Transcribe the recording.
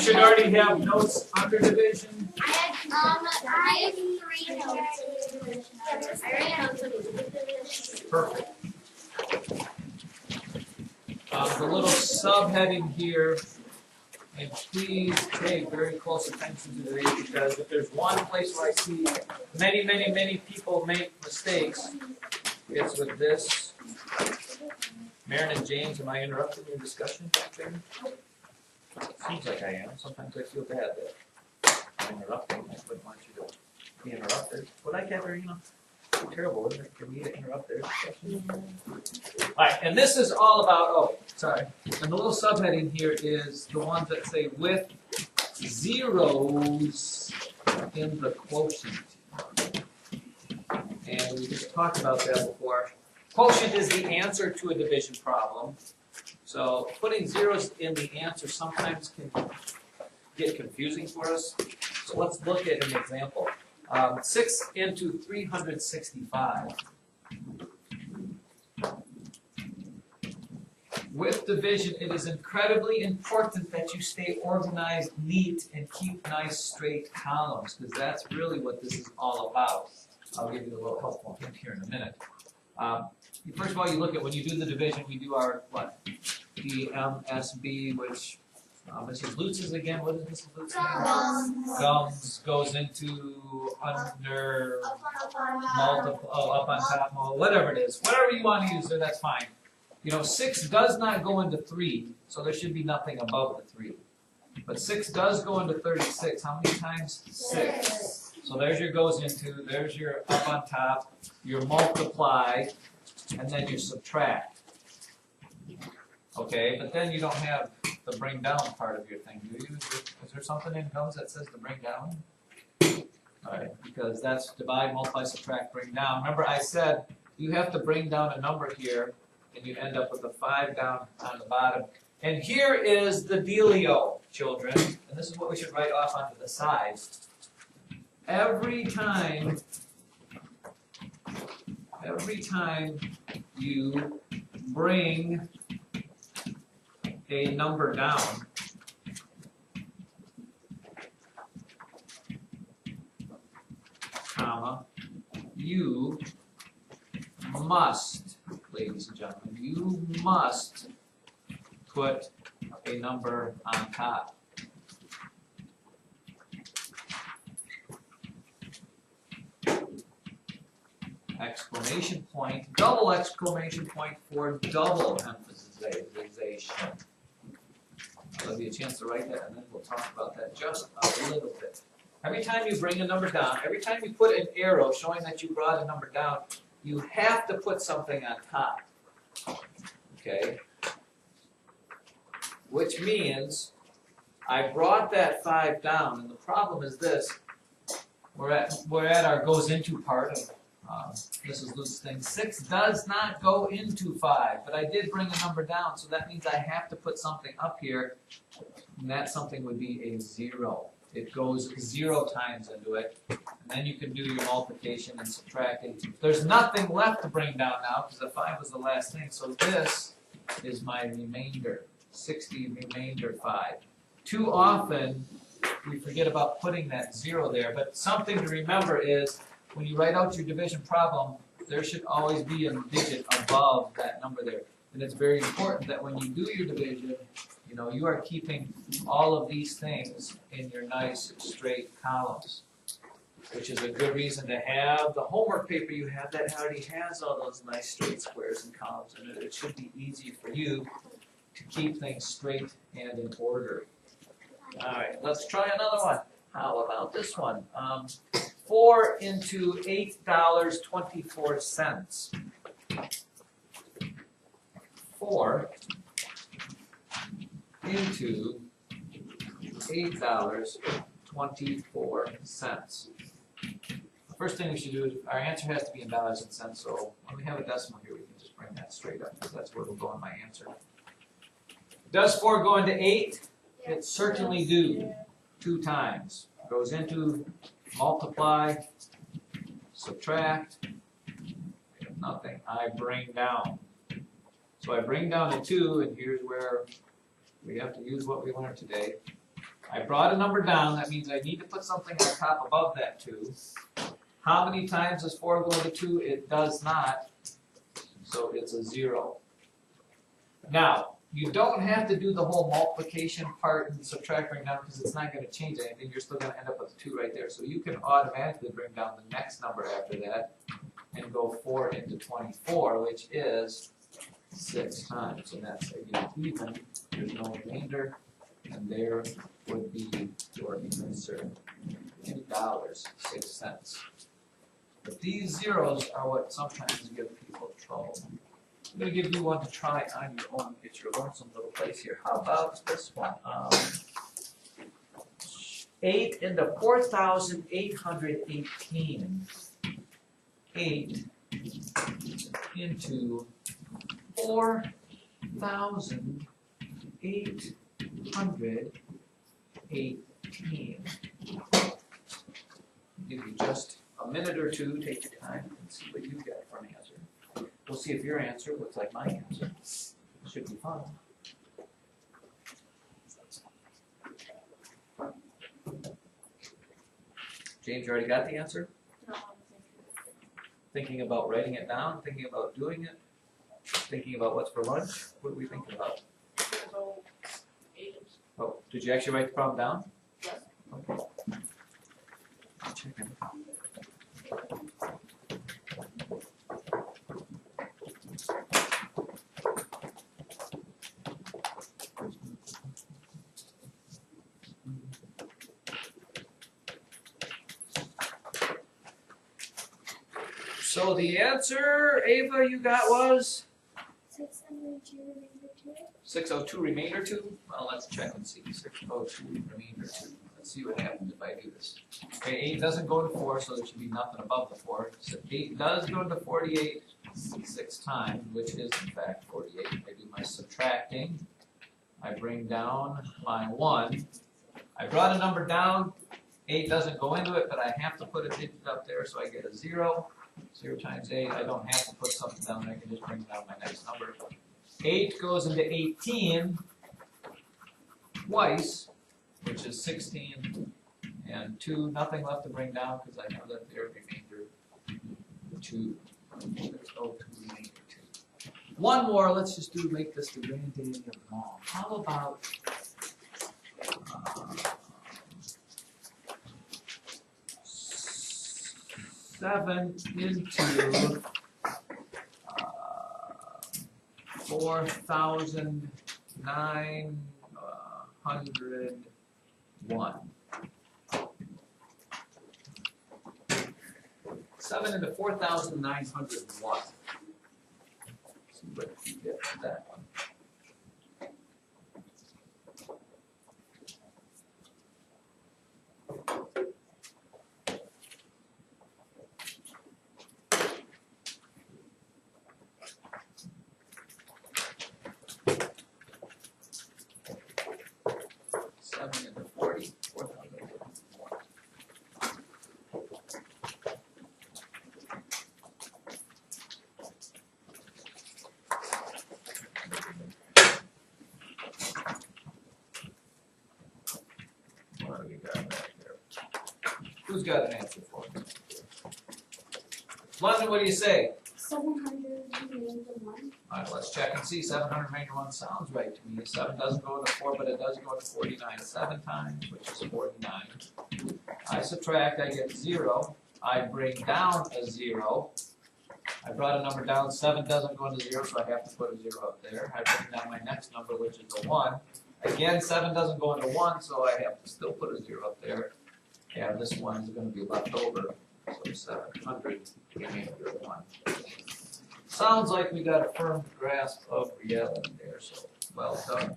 should already have notes under division. I had 3 notes. I already notes. Perfect. The little subheading here, and please pay very close attention to these, because if there's one place where I see many people make mistakes, it's with this. Marin and James, am I interrupting your discussion back there? Seems like I am. Sometimes I feel bad that I'm interrupting. I wouldn't want you to be interrupted. Would I, Katerina? It's terrible, isn't it, for me to interrupt their discussion? Alright, and this is all about, and the little subheading here is the ones that say with zeros in the quotient. And we just talked about that before. Quotient is the answer to a division problem. So putting zeros in the answer sometimes can get confusing for us. So let's look at an example. 6 into 365. With division, it is incredibly important that you stay organized, neat, and keep nice straight columns, because that's really what this is all about. I'll give you a little helpful hint here in a minute. First of all, you look at when you do the division, we do our what? DMSB, which Mrs. Lutz's again. What is Mrs. Lutz? Gums goes into under multiple, up on top, whatever it is. Whatever you want to use there, that's fine. You know, 6 does not go into 3, so there should be nothing above the 3. But 6 does go into 36. How many times? 6. So there's your goes into, there's your up on top, your multiply, and then your subtract. Okay, but then you don't have the bring down part of your thing, do you? Is there something in gums that says to bring down? Alright, because that's divide, multiply, subtract, bring down. Remember I said you have to bring down a number here, and you end up with a 5 down on the bottom. And here is the dealio, children, and this is what we should write off onto the side. Every time you bring a number down, comma, you must, ladies and gentlemen, you must put a number on top. Exclamation point, double exclamation point for double emphasization. I'll give you a chance to write that, and then we'll talk about that just a little bit. Every time you bring a number down, every time you put an arrow showing that you brought a number down, you have to put something on top. Okay? Which means I brought that 5 down, and the problem is this. We're at our goes into part of Mrs. Lutz's thing. 6 does not go into 5, but I did bring a number down, so that means I have to put something up here, and that something would be a 0. It goes 0 times into it, and then you can do your multiplication and subtracting. There's nothing left to bring down now, because the 5 was the last thing, so this is my remainder, 60 remainder 5. Too often, we forget about putting that 0 there, but something to remember is, when you write out your division problem, there should always be a digit above that number there. And it's very important that when you do your division, you know, you are keeping all of these things in your nice straight columns, which is a good reason to have the homework paper you have that already has all those nice straight squares and columns in it. It should be easy for you to keep things straight and in order. All right, let's try another one. How about this one? 4 into $8.24. 4 into $8.24. The first thing we should do is our answer has to be in dollars and cents, so when we have a decimal here, we can just bring that straight up, because that's where it'll go in my answer. Does 4 go into 8? It certainly do. 2 times. Goes into multiply, subtract, nothing. I bring down. So I bring down a 2, and here's where we have to use what we learned today. I brought a number down, that means I need to put something on top above that 2. How many times does 4 go into 2? It does not, so it's a 0. Now, you don't have to do the whole multiplication part and subtract, bring down, because it's not going to change anything. You're still going to end up with a 2 right there. So you can automatically bring down the next number after that and go 4 into 24, which is 6 times. And that's, again, even. There's no remainder. And there would be your answer in dollars, 6 cents. But these zeros are what sometimes give people trouble. I'm going to give you one to try on your own, get your lonesome little place here. How about this one? 8 into 4,818. 8 into 4,818. Give you just a minute or two, take your time, and see what you get for an answer. We'll see if your answer looks like my answer. Should be fun. James, you already got the answer? No. Thinking about writing it down, thinking about doing it, thinking about what's for lunch? What are we thinking about? Oh, did you actually write the problem down? Yes. Okay. I'll check it. So the answer, Ava, you got was? 602 remainder 2? Well, let's check and see. 602 remainder 2. Let's see what happens if I do this. Okay, 8 doesn't go to 4, so there should be nothing above the 4. So 8 does go to 48 6 times, which is in fact 48. I do my subtracting. I bring down my 1. I brought a number down. 8 doesn't go into it, but I have to put a digit up there, so I get a 0. 0 times 8, I don't have to put something down there, I can just bring down my next number. 8 goes into 18 twice, which is 16, and 2, nothing left to bring down because I know that there remainder 2. There's no 2 remainder 2. One more, let's just make this the granddaddy of them all. How about 7 into 4,901. 7 into 4,901. See what you get for that one. Who's got an answer for me? London, what do you say? 701. Alright, let's check and see. 791 sounds right to me. 7 doesn't go into 4, but it does go into 49 7 times, which is 49. I subtract, I get 0. I bring down a 0. I brought a number down. 7 doesn't go into 0, so I have to put a 0 up there. I bring down my next number, which is a 1. Again, 7 doesn't go into 1, so I have to still put a 0 up there. And this one is going to be left over, so 700 remainder 1. Sounds like we got a firm grasp of reality there, so well done.